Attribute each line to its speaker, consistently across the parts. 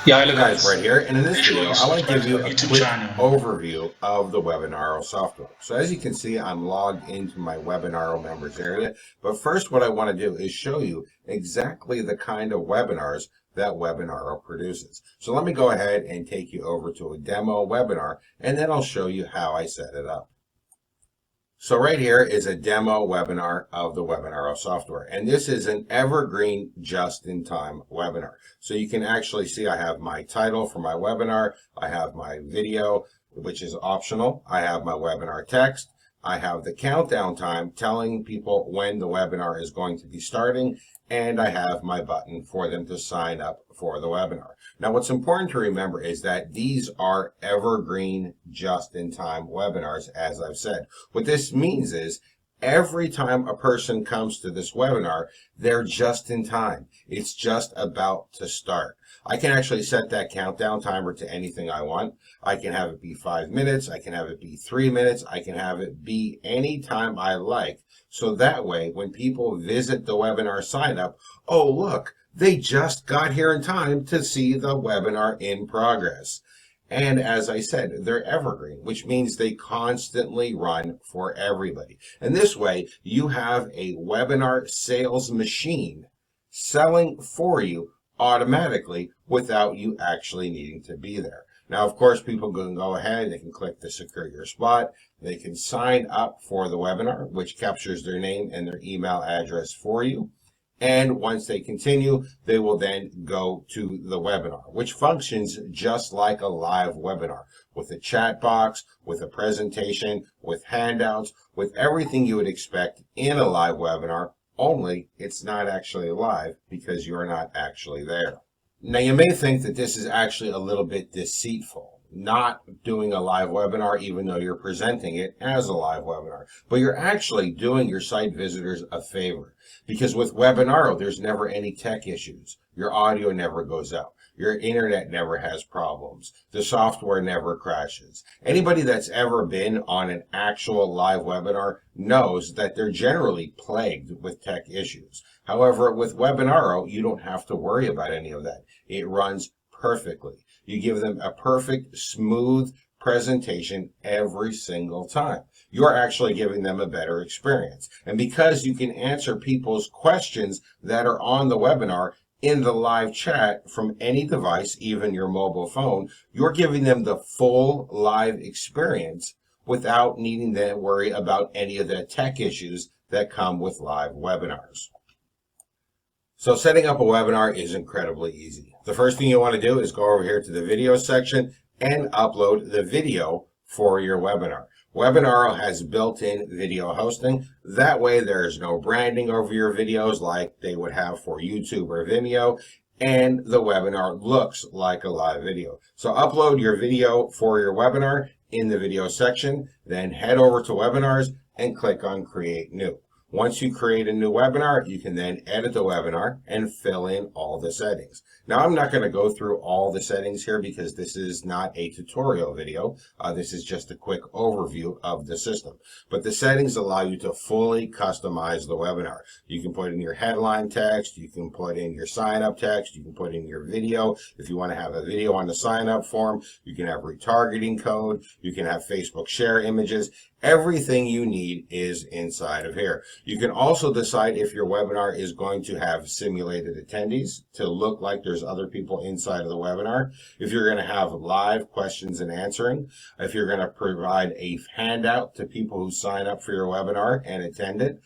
Speaker 1: Yeah, hello
Speaker 2: Guys,
Speaker 1: guys.
Speaker 2: right here, and in this
Speaker 1: Make sure
Speaker 2: video
Speaker 1: you
Speaker 2: I want to
Speaker 1: subscribe
Speaker 2: give
Speaker 1: to
Speaker 2: you
Speaker 1: our
Speaker 2: a
Speaker 1: YouTube
Speaker 2: quick
Speaker 1: channel.
Speaker 2: overview of the Webinaro software. So as you can see, I'm logged into my Webinaro members area, but first what I want to do is show you exactly the kind of webinars that Webinaro produces. So let me go ahead and take you over to a demo webinar, and then I'll show you how I set it up. So right here is a demo webinar of the Webinaro software. And this is an evergreen just-in-time webinar. So you can actually see I have my title for my webinar. I have my video, which is optional. I have my webinar text. I have the countdown time telling people when the webinar is going to be starting. And I have my button for them to sign up for the webinar. Now, what's important to remember is that these are evergreen, just-in-time webinars, as I've said. What this means is every time a person comes to this webinar, they're just in time. It's just about to start. I can actually set that countdown timer to anything I want. I can have it be 5 minutes. I can have it be 3 minutes. I can have it be any time I like. So that way, when people visit the webinar sign up, oh, look, they just got here in time to see the webinar in progress. And as I said, they're evergreen, which means they constantly run for everybody. And this way, you have a webinar sales machine selling for you automatically without you actually needing to be there. Now, of course, people can go ahead, they can click the secure your spot, they can sign up for the webinar, which captures their name and their email address for you. And once they continue, they will then go to the webinar, which functions just like a live webinar with a chat box, with a presentation, with handouts, with everything you would expect in a live webinar, only it's not actually live because you're not actually there. Now, you may think that this is actually a little bit deceitful, not doing a live webinar even though you're presenting it as a live webinar, but you're actually doing your site visitors a favor because with Webinaro, there's never any tech issues. Your audio never goes out. Your internet never has problems. The software never crashes. Anybody that's ever been on an actual live webinar knows that they're generally plagued with tech issues. However, with Webinaro, you don't have to worry about any of that. It runs perfectly. You give them a perfect, smooth presentation every single time. You're actually giving them a better experience. And because you can answer people's questions that are on the webinar in the live chat from any device, even your mobile phone, you're giving them the full live experience without needing to worry about any of the tech issues that come with live webinars. So setting up a webinar is incredibly easy. The first thing you want to do is go over here to the video section and upload the video for your webinar. Webinaro has built-in video hosting. That way there's no branding over your videos like they would have for YouTube or Vimeo, and the webinar looks like a live video. So upload your video for your webinar in the video section, then head over to webinars and click on create new. Once you create a new webinar, you can then edit the webinar and fill in all the settings. Now, I'm not going to go through all the settings here because this is not a tutorial video. This is just a quick overview of the system. But the settings allow you to fully customize the webinar. You can put in your headline text, you can put in your sign-up text, you can put in your video. If you want to have a video on the sign-up form, you can have retargeting code, you can have Facebook share images. Everything you need is inside of here. You can also decide if your webinar is going to have simulated attendees to look like there's other people inside of the webinar. If you're going to have live questions and answering, if you're going to provide a handout to people who sign up for your webinar and attend it.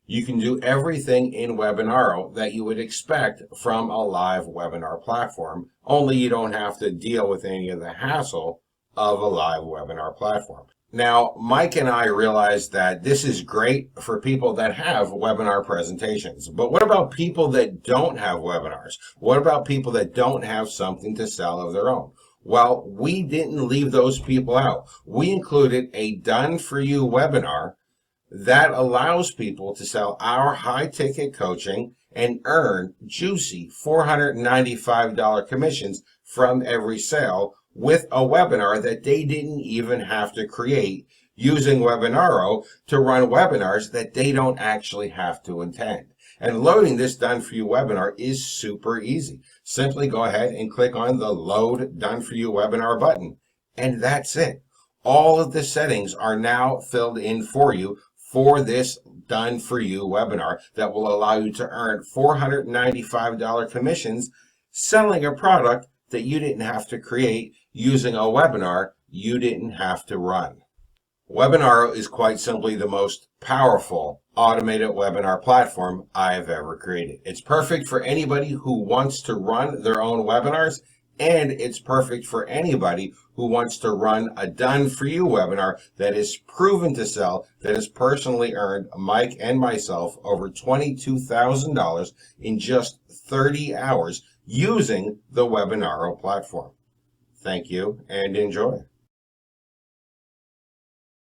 Speaker 2: You can do everything in Webinaro that you would expect from a live webinar platform, only you don't have to deal with any of the hassle of a live webinar platform. Now, Mike and I realize that this is great for people that have webinar presentations, but what about people that don't have webinars? What about people that don't have something to sell of their own? Well, we didn't leave those people out. We included a done-for-you webinar that allows people to sell our high-ticket coaching and earn juicy $495 commissions from every sale with a webinar that they didn't even have to create using Webinaro to run webinars that they don't actually have to attend. And loading this Done For You webinar is super easy. Simply go ahead and click on the Load Done For You webinar button. And that's it. All of the settings are now filled in for you for this Done For You webinar that will allow you to earn $495 commissions selling a product that you didn't have to create using a webinar you didn't have to run. Webinaro is quite simply the most powerful automated webinar platform I've ever created. It's perfect for anybody who wants to run their own webinars, and it's perfect for anybody who wants to run a done-for-you webinar that is proven to sell, that has personally earned Mike and myself over $22,000 in just 30 hours using the Webinaro platform. Thank you and enjoy.